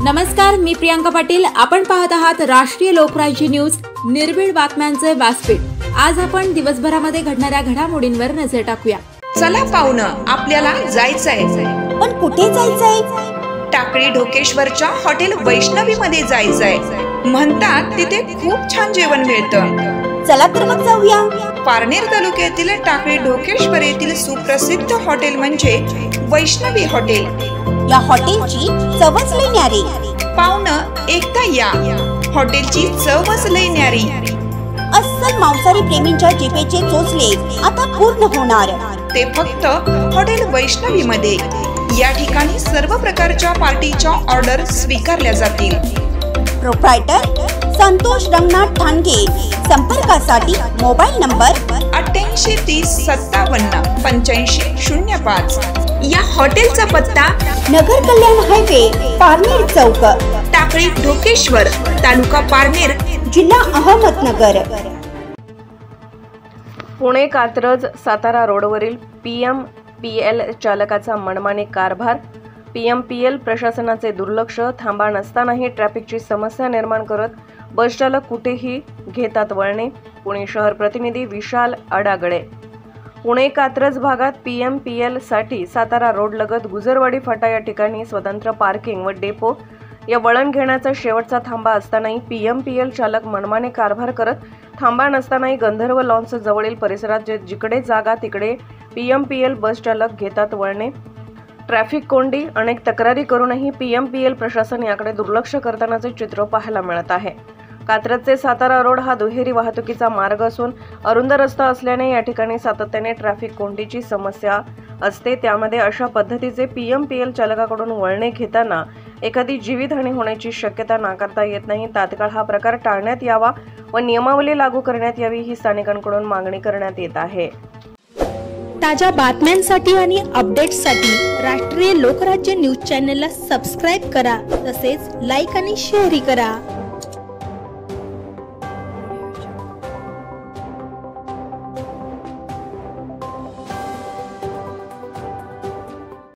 नमस्कार, मी प्रियांका पाटील। आपण पाहत आहात राष्ट्रीय लोकराज्य न्यूज, निर्भीड बातम्यांचे व्यासपीठ। आज आपण दिवसभरामध्ये घडणाऱ्या घडामोडींवर नजर टाकूया। चला पाहुणं, आपल्याला जायचंय। पण कुठे जायचंय? टाकळी ढोकेश्वरच्या हॉटेल वैष्णवी मध्ये जायचंय। म्हणतात तिथे खूप छान जेवण मिळतं। चला तर मग जाऊया। पारनेर तालुक्यातील टाकळी ढोकेश्वर येथील सुप्रसिद्ध हॉटेल म्हणजे वैष्णवी हॉटेल। या हॉटेलची चवच लई न्यारी। पाहुणं, एकदा या, हॉटेलची चवच लई न्यारी। अस्सल मांसाहारी प्रेमींच्या जिभेचे चोचले आता पूर्ण होणार, ते फक्त हॉटेल वैष्णवी मध्ये। या ठिकाणी सर्व प्रकारच्या पार्टीच्या ऑर्डर स्वीकारल्या जातील। प्रोप्रायटर संतोष रंगनाथ ठाणगे। संपर्कासाठी मोबाईल नंबर 8830578505। या हॉटेलचा पत्ता नगर कल्याण हायवे, पारनेर चौक, टाकळी ढोकेश्वर, तालुका पारनेर, जिल्हा अहमदनगर। पुणे कात्रज सातारा रोडवरील PMPL चालकाचा मनमानी कारभार, PMPL प्रशासनाचे दुर्लक्ष, थांबा नसतानाही ट्रॅफिकची समस्या निर्माण करत बस चालक कुठेही घेतात वळणे। पुणे शहर प्रतिनिधी विशाल अडागळे। पुणे कात्रज भागात PMPL साठी सातारा रोड लगत गुजरवाडी फाटा या ठिकाणी स्वतंत्र पार्किंग व डेपो या वळण घेण्याचा शेवटचा थांबा असतानाही PMPL चालक मनमानी कारभार करत थांबा नसतानाही गंधर्व लॉन्स जवळील परिसरात जिकडे जागा तिकडे PMPL बस चालक घेतात वळणे। ट्रॅफिक कोंडी, अनेक तक्रारी करूनही PMPL प्रशासन याकडे दुर्लक्ष करतानाचे चित्र पाहायला मिळत आहे। कात्रजचे सातारा रोड हा दुहेरी वाहतुकीचा मार्ग असून अरुंद रस्ता असल्याने या ठिकाणी सातत्याने ट्रॅफिक कोंडीची समस्या असते। त्यामध्ये अशा पद्धतीचे PMPL चालकाकडून वळणे घेताना एखादी जीवितहानी होण्याची शक्यता नाकारता येत नाही। तात्काळ हा प्रकार टाळण्यात यावा व नियमावली लागू करण्यात यावी ही स्थानिकांकडून मागणी करण्यात येत आहे। ताज्या बातम्यांसाठी आणि अपडेट्ससाठी राष्ट्रीय लोकराज्य न्यूज चॅनलला सबस्क्राईब करा, तसेच लाईक आणि शेअरही करा।